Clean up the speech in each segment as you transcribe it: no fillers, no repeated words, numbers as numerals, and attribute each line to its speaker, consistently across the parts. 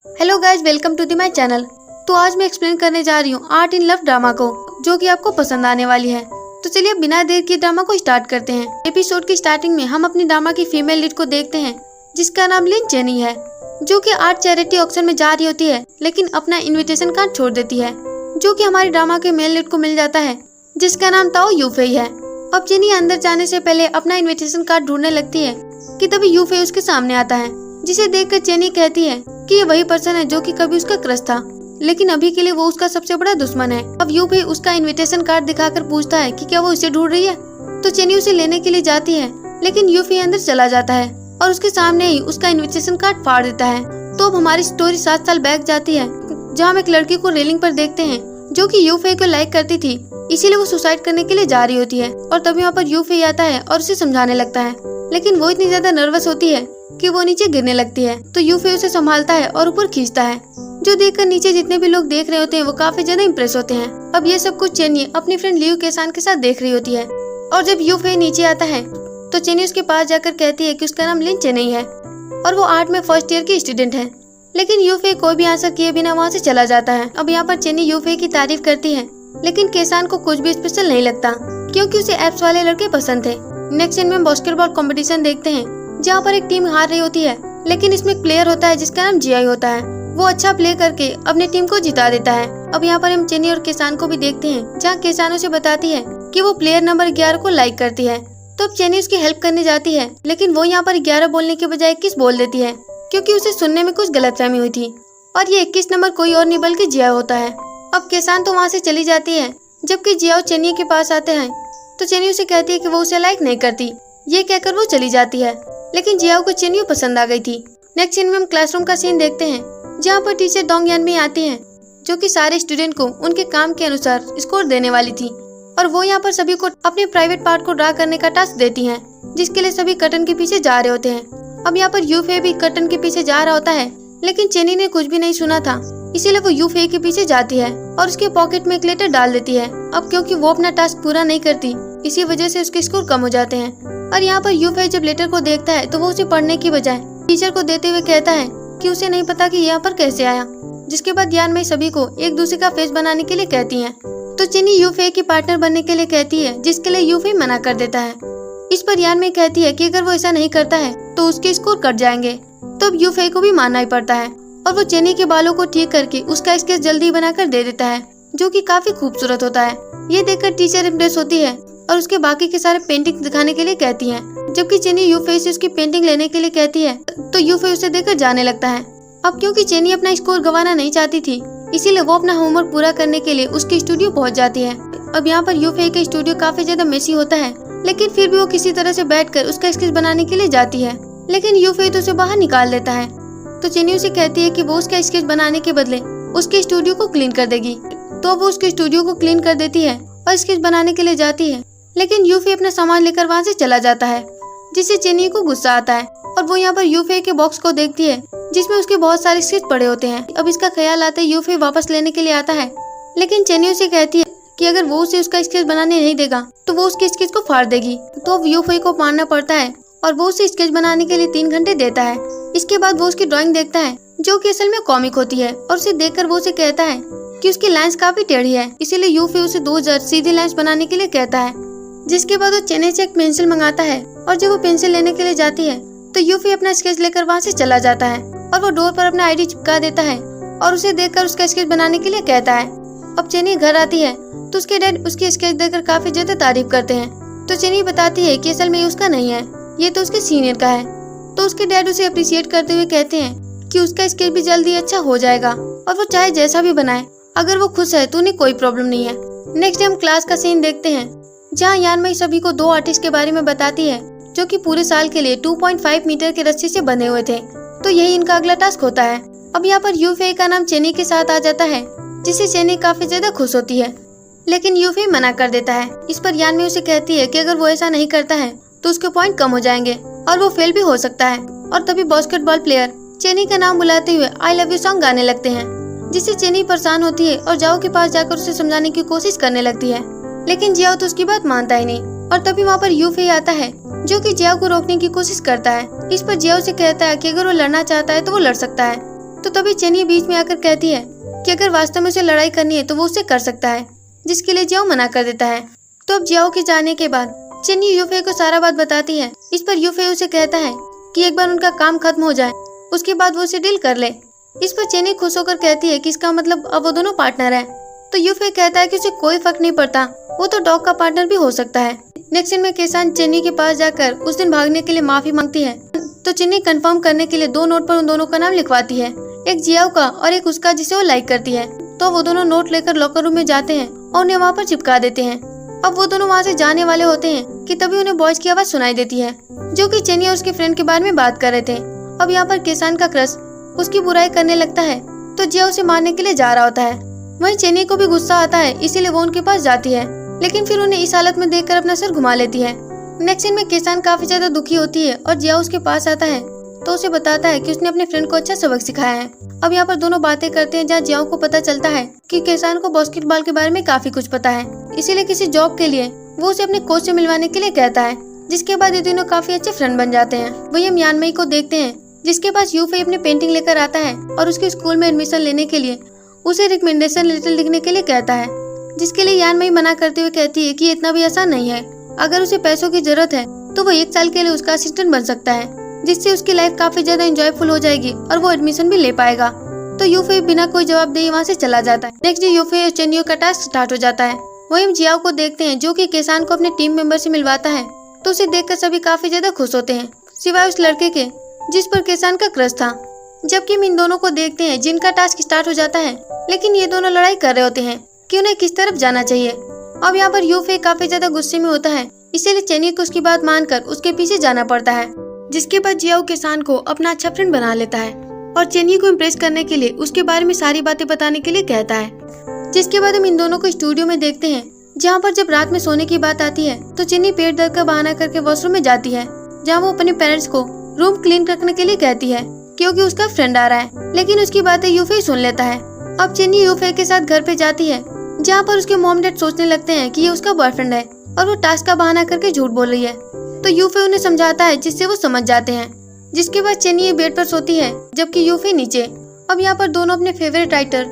Speaker 1: Hello guys, welcome to the my channel. तो आज मैं एक्सप्लेन करने जा रही हूँ आर्ट इन लव ड्रामा को, जो कि आपको पसंद आने वाली है। तो चलिए बिना देर किए ड्रामा को स्टार्ट करते हैं। एपिसोड की स्टार्टिंग में हम अपनी ड्रामा की फीमेल लीड को देखते हैं, जिसका नाम लिन चेनी है, जो कि आर्ट चैरिटी ऑक्शन में जा रही होती है, लेकिन अपना इन्विटेशन कार्ड छोड़ देती है, जो कि हमारी ड्रामा के मेल लीड को मिल जाता है, जिसका नाम ताओ यूफेई है। अब चेनी अंदर जाने से पहले अपना इन्विटेशन कार्ड ढूंढने लगती है कि तभी यूफेई उसके सामने आता है, जिसे देखकर चेनी कहती है कि ये वही पर्सन है जो कि कभी उसका क्रश था, लेकिन अभी के लिए वो उसका सबसे बड़ा दुश्मन है। अब यूफेई उसका इनविटेशन कार्ड दिखाकर पूछता है कि क्या वो उसे ढूंढ रही है। तो चेनी उसे लेने के लिए जाती है, लेकिन यूफेई अंदर चला जाता है और उसके सामने ही उसका इनविटेशन कार्ड फाड़ देता है। तो अब हमारी स्टोरी 7 साल बैक जाती है, जहाँ हम एक लड़की को रेलिंग पर देखते हैं, जो कि यूफेई को लाइक करती थी, इसीलिए वो सुसाइड करने के लिए जा रही होती है। और तभी वहाँ पर यूफेई आता है और उसे समझाने लगता है, लेकिन वो इतनी ज्यादा नर्वस होती है कि वो नीचे गिरने लगती है। तो यूफेई उसे संभालता है और ऊपर खींचता है, जो देखकर नीचे जितने भी लोग देख रहे होते हैं वो काफी ज्यादा इम्प्रेस होते हैं। अब ये सब कुछ चेनी अपनी फ्रेंड लियू केसान के साथ देख रही होती है, और जब यूफेई नीचे आता है तो चेनी उसके पास जाकर कहती है कि उसका नाम लिन चेनी है और वो आर्ट में फर्स्ट ईयर की स्टूडेंट है। लेकिन यूफेई कोई भी आंसर किए बिना वहाँ से चला जाता है। अब यहाँ पर चेनी यूफेई की तारीफ करती है, लेकिन केसान को कुछ भी स्पेशल नहीं लगता, क्योंकि उसे एप्स वाले लड़के पसंद थे। नेक्स्ट सीन में हम बास्केटबॉल कंपटीशन देखते हैं, जहाँ पर एक टीम हार रही होती है, लेकिन इसमें एक प्लेयर होता है जिसका नाम जियाई होता है। वो अच्छा प्ले करके अपनी टीम को जिता देता है। अब यहाँ पर हम चेनी और किसान को भी देखते हैं, जहाँ किसान उसे बताती है कि वो प्लेयर नंबर 11 को लाइक करती है। तो अब चेनी उसकी हेल्प करने जाती है, लेकिन वो यहाँ पर 11 बोलने के बजाय 21 बोल देती है, क्योंकि उसे सुनने में कुछ गलतफहमी हुई थी, और ये 21 नंबर कोई और नहीं बल्कि जियाई होता है। अब किसान तो वहाँ से चली जाती है, जबकि जियाओ चेनी के पास आते हैं। तो चेनी उसे कहती है कि वो उसे लाइक नहीं करती। ये कहकर वो चली जाती है, लेकिन जियाओ को चेनी पसंद आ गई थी। नेक्स्ट सीन में हम क्लासरूम का सीन देखते हैं, जहाँ पर टीचर डोंग यानमी आती हैं, जो कि सारे स्टूडेंट को उनके काम के अनुसार स्कोर देने वाली थी, और वो यहाँ पर सभी को अपने प्राइवेट पार्ट को ड्रा करने का टास्क देती हैं, जिसके लिए सभी कर्टन के पीछे जा रहे होते हैं। अब यहाँ पर यूफेई भी कर्टन के पीछे जा रहा होता है, लेकिन चेनी ने कुछ भी नहीं सुना था, इसीलिए वो यूफेई के पीछे जाती है और उसके पॉकेट में एक लेटर डाल देती है। अब क्योंकि वो अपना टास्क पूरा नहीं करती, इसी वजह से उसके स्कोर कम हो जाते हैं। और यहाँ पर यूफेई जब लेटर को देखता है तो वो उसे पढ़ने की बजाय टीचर को देते हुए कहता है कि उसे नहीं पता कि यहाँ पर कैसे आया, जिसके बाद यान में सभी को एक दूसरे का फेस बनाने के लिए कहती है। तो चेनी यूफेई की पार्टनर बनने के लिए कहती है, जिसके लिए यूफेई मना कर देता है। इस पर यान में कहती है कि अगर वो ऐसा नहीं करता है तो उसके स्कोर कट जाएंगे। तो अब यूफेई को भी मानना ही पड़ता है, और वो चेनी के बालों को ठीक करके उसका स्केच जल्दी बनाकर दे देता है, जो कि काफी खूबसूरत होता है। ये देखकर टीचर इम्प्रेस होती है और उसके बाकी के सारे पेंटिंग दिखाने के लिए कहती है, जबकि चेनी यूफेई से उसकी पेंटिंग लेने के लिए कहती है। तो यूफेई उसे देकर जाने लगता है। अब क्योंकि चेनी अपना स्कोर गंवाना नहीं चाहती थी, इसीलिए वो अपना होमवर्क पूरा करने के लिए उसके स्टूडियो पहुंच जाती है। अब यहाँ पर यूफेई का स्टूडियो काफी ज्यादा मेसी होता है, लेकिन फिर भी वो किसी तरह से बैठकर उसका स्केच बनाने के लिए जाती है, लेकिन यूफेई तो उसे बाहर निकाल देता है। तो चेनी उसे कहती है कि वो उसका स्केच बनाने के बदले उसके स्टूडियो को क्लीन कर देगी। तो वो उसके स्टूडियो को क्लीन कर देती है और स्केच बनाने के लिए जाती है, लेकिन यूफेई अपना सामान लेकर वहाँ से चला जाता है, जिससे चेनी को गुस्सा आता है, और वो यहाँ पर यूफेई के बॉक्स को देखती है, जिसमें उसके बहुत सारे स्केच पड़े होते हैं। अब इसका ख्याल आता है यूफेई वापस लेने के लिए आता है, लेकिन चेनी उसे कहती है कि अगर वो उसे उसका स्केच बनाने नहीं देगा तो वो उसके स्केच को फाड़ देगी। तो अब यूफेई को मानना पड़ता है और वो उसे स्केच बनाने के लिए 3 घंटे देता है। इसके बाद वो उसकी ड्राइंग देखता है, जो कि असल में कॉमिक होती है, और उसे देखकर वो उसे कहता है कि उसकी लाइंस काफी टेढ़ी है, इसीलिए यूफेई उसे 2 सीधी लाइंस बनाने के लिए कहता है। जिसके बाद वो चेन्नई से एक पेंसिल मंगाता है, और जब वो पेंसिल लेने के लिए जाती है तो यूफेई अपना स्केच लेकर वहाँ से चला जाता है, और वो डोर पर अपना आईडी चिपका देता है और उसे देखकर उसका स्केच बनाने के लिए कहता है। अब चेन्नई घर आती है तो उसके डैड उसकी स्केच देखकर काफी ज्यादा तारीफ करते हैं। तो चेन्नई बताती है कि असल में ये उसका नहीं है, ये तो उसके सीनियर का है। तो उसके डैड उसे अप्रिशिएट करते हुए कहते हैं कि उसका स्केच भी जल्दी अच्छा हो जाएगा, और वो चाहे जैसा भी बनाए, अगर वो खुश है तो उन्हें कोई प्रॉब्लम नहीं है। नेक्स्ट हम क्लास का सीन देखते हैं, जहाँ यानमई सभी को 2 आर्टिस्ट के बारे में बताती है, जो कि पूरे साल के लिए 2.5 मीटर के रस्सी से बने हुए थे। तो यही इनका अगला टास्क होता है। अब यहाँ पर यूफेई का नाम चेनी के साथ आ जाता है, जिससे चेनी काफी ज्यादा खुश होती है, लेकिन यूफेई मना कर देता है। इस पर यानमई उसे कहती है कि अगर वो ऐसा नहीं करता है तो उसके पॉइंट कम हो जाएंगे और वो फेल भी हो सकता है। और तभी बास्केटबॉल प्लेयर चेनी का नाम बुलाते हुए आई लव यू सॉन्ग गाने लगते हैं, जिससे चेनी परेशान होती है और जाओ के पास जाकर उसे समझाने की कोशिश करने लगती है, लेकिन जियाओ तो उसकी बात मानता ही नहीं। और तभी वहाँ पर यूफेई आता है, जो कि जियाओ को रोकने की कोशिश करता है। इस पर जियाओ से कहता है कि अगर वो लड़ना चाहता है तो वो लड़ सकता है, तो तभी चेनी बीच में आकर कहती है कि अगर वास्तव में उसे लड़ाई करनी है तो वो उसे कर सकता है, जिसके लिए जियाओ मना कर देता है। तो अब जियाओ के जाने के बाद चेनी यूफे को सारा बात बताती है। इस पर यूफे उसे कहता है कि एक बार उनका काम खत्म हो जाए उसके बाद वो उसे डील कर ले। इस पर चेनी खुश होकर कहती है कि इसका मतलब अब वो दोनों पार्टनर हैं। तो यूफे कहता है कि उसे कोई फर्क नहीं पड़ता, वो तो डॉग का पार्टनर भी हो सकता है। नेक्स्ट सीन में केसान चेनी के पास जाकर उस दिन भागने के लिए माफी मांगती है। तो चेनी कंफर्म करने के लिए 2 नोट पर उन दोनों का नाम लिखवाती है, एक जियाओ का और एक उसका जिसे वो लाइक करती है। तो वो दोनों नोट लेकर लॉकर रूम में जाते हैं और उन्हें वहाँ पर चिपका देते हैं। अब वो दोनों वहाँ से जाने वाले होते हैं कि तभी उन्हें बॉयज की आवाज सुनाई देती है, जो कि चेनी और उसके फ्रेंड के बारे में बात कर रहे थे। अब यहाँ पर केसान का क्रश उसकी बुराई करने लगता है, तो जिया उसे मारने के लिए जा रहा होता है। वहीं चेनी को भी गुस्सा आता है, इसीलिए वो उनके पास जाती है, लेकिन फिर उन्हें इस हालत में देखकर अपना सर घुमा लेती है। नेक्स्ट सीन में केसान काफी ज्यादा दुखी होती है और जिया उसके पास आता है तो उसे बताता है कि उसने अपने फ्रेंड को अच्छा सबक सिखाया है। अब यहाँ पर दोनों बातें करते हैं, जहाँ जियाओ को पता चलता है कि केसान को बास्केटबॉल के बारे में काफी कुछ पता है, इसीलिए किसी जॉब के लिए वो उसे अपने कोच से मिलवाने के लिए कहता है, जिसके बाद ये दोनों काफी अच्छे फ्रेंड बन जाते हैं। वही हम यानमई को देखते हैं, जिसके पास यूफे अपनी पेंटिंग लेकर आता है और उसके स्कूल में एडमिशन लेने के लिए उसे रिकमेंडेशन लेटर लिखने के लिए कहता है, जिसके लिए यानमई मना करते हुए कहती है कि ये इतना भी आसान नहीं है, अगर उसे पैसों की जरूरत है तो वो 1 साल के लिए उसका असिस्टेंट बन सकता है, जिससे उसकी लाइफ काफी ज्यादा एंजॉयफुल हो जाएगी और वो एडमिशन भी ले पाएगा। तो यूफे बिना कोई जवाब दिए वहाँ से चला जाता है। नेक्स्ट डे यूफे और चेनियो का टास्क स्टार्ट हो जाता है। वहीं हम जियाओ को देखते हैं, जो कि केसान को अपने टीम मेंबर से मिलवाता है, तो उसे देखकर सभी काफी ज्यादा खुश होते हैं, सिवाय उस लड़के के जिस पर केसान का क्रश था। जबकि हम इन दोनों को देखते हैं जिनका टास्क स्टार्ट हो जाता है, लेकिन ये दोनों लड़ाई कर रहे होते हैं कि उन्हें किस तरफ जाना चाहिए। अब यहाँ पर यूफे काफी ज्यादा गुस्से में होता है, इसीलिए चेनियो को उसकी बात मानकर उसके पीछे जाना पड़ता है। जिसके बाद जियाओ केसान को अपना अच्छा फ्रेंड बना लेता है और चेनियो को इम्प्रेस करने के लिए उसके बारे में सारी बातें बताने के लिए कहता है। जिसके बाद हम इन दोनों को स्टूडियो में देखते हैं, जहाँ पर जब रात में सोने की बात आती है तो चेनी पेट दर्द का बहाना करके वॉशरूम में जाती है, जहाँ वो अपने पेरेंट्स को रूम क्लीन रखने के लिए कहती है क्योंकि उसका फ्रेंड आ रहा है, लेकिन उसकी बातें यूफे सुन लेता है। अब चेनी यूफे के साथ घर पे जाती है, जहाँ पर उसके मॉम डैड सोचने लगते हैं कि ये उसका बॉयफ्रेंड है और वो टास्क का बहाना करके झूठ बोल रही है। तो यूफे उन्हें समझाता है, जिससे वो समझ जाते हैं। जिसके बाद चेनी बेड पर सोती है, जबकि यूफे नीचे। अब यहाँ पर दोनों अपने फेवरेट राइटर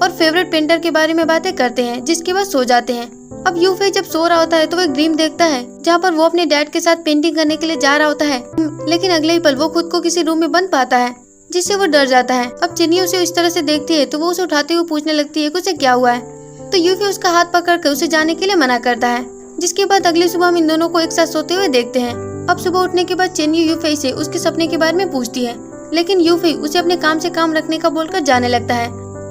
Speaker 1: और फेवरेट पेंटर के बारे में बातें करते हैं, जिसके बाद सो जाते हैं। अब यूफे जब सो रहा होता है तो वो एक ड्रीम देखता है, जहाँ पर वो अपने डैड के साथ पेंटिंग करने के लिए जा रहा होता है, लेकिन अगले ही पल वो खुद को किसी रूम में बंद पाता है, जिससे वो डर जाता है। अब चेनी उसे इस तरह से देखती है तो वो उसे उठाते हुए पूछने लगती है कि उसे क्या हुआ है। तो यूफे उसका हाथ पकड़कर उसे जाने के लिए मना करता है। जिसके बाद अगली सुबह हम इन दोनों को एक साथ सोते हुए देखते हैं। अब सुबह उठने के बाद चेनी यूफे से उसके सपने के बारे में पूछती है, लेकिन यूफे उसे अपने काम से काम रखने का बोलकर जाने लगता है,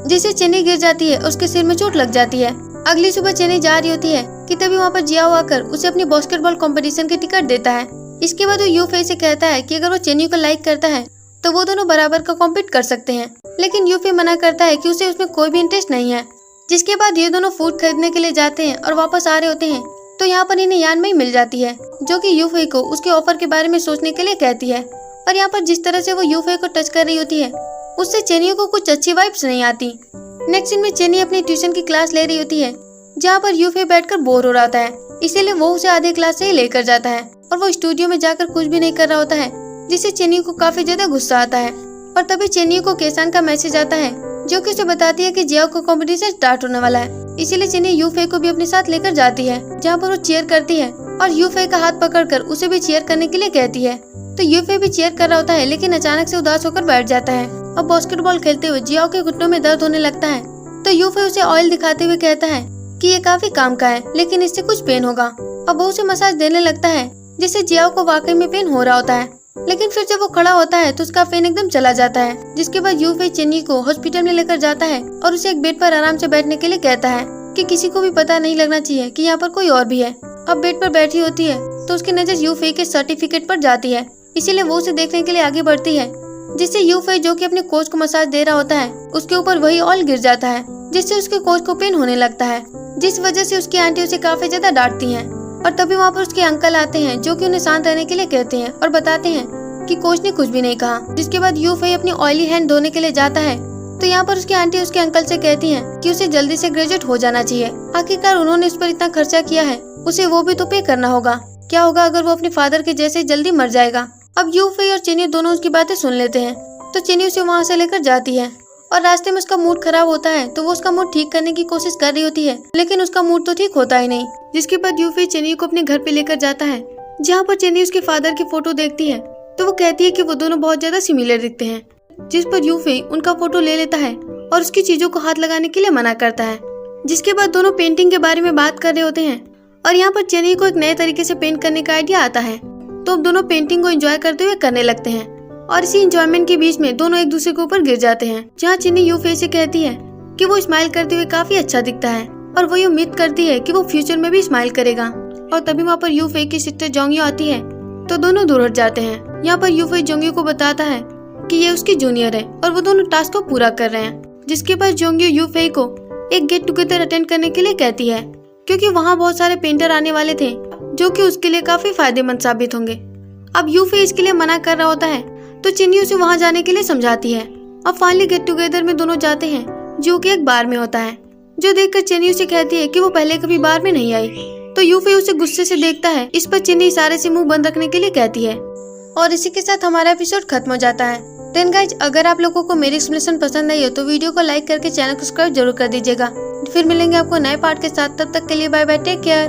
Speaker 1: जिससे चेनी गिर जाती है, उसके सिर में चोट लग जाती है। अगली सुबह चेनी जा रही होती है कि तभी वहाँ पर जियाओ आकर उसे अपनी बास्केटबॉल कंपटीशन के टिकट देता है। इसके बाद वो यूफे से कहता है कि अगर वो चेनी को लाइक करता है तो वो दोनों बराबर का कॉम्पीट कर सकते हैं, लेकिन यूफे मना करता है कि उसे उसमें कोई भी इंटरेस्ट नहीं है। जिसके बाद ये दोनों फूड खरीदने के लिए जाते हैं और वापस आ रहे होते हैं तो यहाँ पर इन्हें यानमई मिल जाती है, जो कि यूफे को उसके ऑफर के बारे में सोचने के लिए कहती है। और यहाँ पर जिस तरह से वो यूफे को टच कर रही होती है, उससे चेनी को कुछ अच्छी वाइब्स नहीं आती। नेक्स्ट सीन में चेनी अपनी ट्यूशन की क्लास ले रही होती है, जहाँ पर यूफे बैठकर बोर हो रहा है, इसीलिए वो उसे आधे क्लास से ही लेकर जाता है और वो स्टूडियो में जाकर कुछ भी नहीं कर रहा होता है, जिससे चेनी को काफी ज्यादा गुस्सा आता है। और तभी चेनी को केसान का मैसेज आता है, जो कि उसे बताती है कि जियाओ का कंपटीशन स्टार्ट होने वाला है। इसीलिए चेनी यूफे को भी अपने साथ लेकर जाती है, जहाँ पर वो चीयर करती है और यूफे का हाथ पकड़कर उसे भी चीयर करने के लिए कहती है। तो यूफे भी चीयर कर रहा होता है, लेकिन अचानक से उदास होकर बैठ जाता है। अब बास्केटबॉल खेलते हुए जियाओ के घुटनों में दर्द होने लगता है, तो यूफे उसे ऑयल दिखाते हुए कहता है कि ये काफी काम का है, लेकिन इससे कुछ पेन होगा। अब वो उसे मसाज देने लगता है, जिससे जियाओ को वाकई में पेन हो रहा होता है, लेकिन फिर जब वो खड़ा होता है तो उसका पेन एकदम चला जाता है। जिसके बाद यूफे चेनी को हॉस्पिटल में लेकर जाता है और उसे एक बेड पर आराम से बैठने के लिए कहता है कि किसी को भी पता नहीं लगना चाहिए कि यहाँ पर कोई और भी है। अब बेड पर बैठी होती है तो उसकी नजर यूफे के सर्टिफिकेट पर जाती है, इसीलिए वो उसे देखने के लिए आगे बढ़ती है, जिससे यूफे जो कि अपने कोच को मसाज दे रहा होता है, उसके ऊपर वही ऑयल गिर जाता है, जिससे उसके कोच को पेन होने लगता है, जिस वजह से उसकी आंटी उसे काफी ज्यादा डांटती हैं। और तभी वहाँ पर उसके अंकल आते हैं, जो कि उन्हें शांत रहने के लिए कहते हैं और बताते हैं कि कोच ने कुछ भी नहीं कहा। जिसके बाद यूफे अपनी ऑयली हैंड धोने के लिए जाता है, तो यहाँ पर उसकी आंटी उसके अंकल से कहती हैं कि उसे जल्दी से ग्रेजुएट हो जाना चाहिए। आखिरकार उन्होंने उस पर इतना खर्चा किया है, उसे वो भी तो पे करना होगा। क्या होगा अगर वो अपने फादर के जैसे जल्दी मर जाएगा। अब यूफे और चेनी दोनों उसकी बातें सुन लेते हैं तो चीनी उसे वहाँ से लेकर जाती है और रास्ते में उसका मूड खराब होता है तो वो उसका मूड ठीक करने की कोशिश कर रही होती है, लेकिन उसका मूड तो ठीक होता ही नहीं। जिसके बाद यूफी चेनी को अपने घर पे लेकर जाता है, जहाँ पर चेनी उसके फादर की फोटो देखती है तो वो कहती है कि वो दोनों बहुत ज्यादा सिमिलर दिखते हैं। जिस पर यूफी उनका फोटो ले लेता है और उसकी चीजों को हाथ लगाने के लिए मना करता है। जिसके बाद दोनों पेंटिंग के बारे में बात कर रहे होते हैं और यहाँ पर चेनी को एक नए तरीके से पेंट करने का आइडिया आता है, तो अब दोनों पेंटिंग को एंजॉय करते हुए करने लगते हैं और इसी एंजॉयमेंट के बीच में दोनों एक दूसरे के ऊपर गिर जाते हैं। जहाँ चेनी यूफी से कहती है कि वो स्माइल करते हुए काफी अच्छा दिखता है और वो ये उम्मीद करती है कि वो फ्यूचर में भी स्माइल करेगा। और तभी वहाँ पर यूफी की सिस्टर जोंगियो आती है तो दोनों दूर हट जाते हैं। यहाँ पर यूफी जोंगियो को बताता है कि ये उसकी जूनियर है और वो दोनों टास्क को पूरा कर रहे हैं। जिसके बाद जोंगियो यूफी को एक गेट टुगेदर अटेंड करने के लिए कहती है, क्योंकि वहाँ बहुत सारे पेंटर आने वाले थे जो कि उसके लिए काफी फायदेमंद साबित होंगे। अब यूफी इसके लिए मना कर रहा होता है तो चीनी उसे वहाँ जाने के लिए समझाती है। अब फाइनली गेट टुगेदर में दोनों जाते हैं जो कि एक बार में होता है, जो देखकर चीनी उसे कहती है कि वो पहले कभी बार में नहीं आई। तो यूफी उसे गुस्से से देखता है। इस पर चीनी इशारे से मुंह बंद रखने के लिए कहती है और इसी के साथ हमारा एपिसोड खत्म हो जाता है। देन गाइज, अगर आप लोगों को मेरी एक्सप्लेनेशन पसंद आई हो तो वीडियो को लाइक करके चैनल को सब्सक्राइब जरूर कर दीजिएगा। फिर मिलेंगे आपको नए पार्ट के साथ, तब तक के लिए बाय बाय, टेक केयर।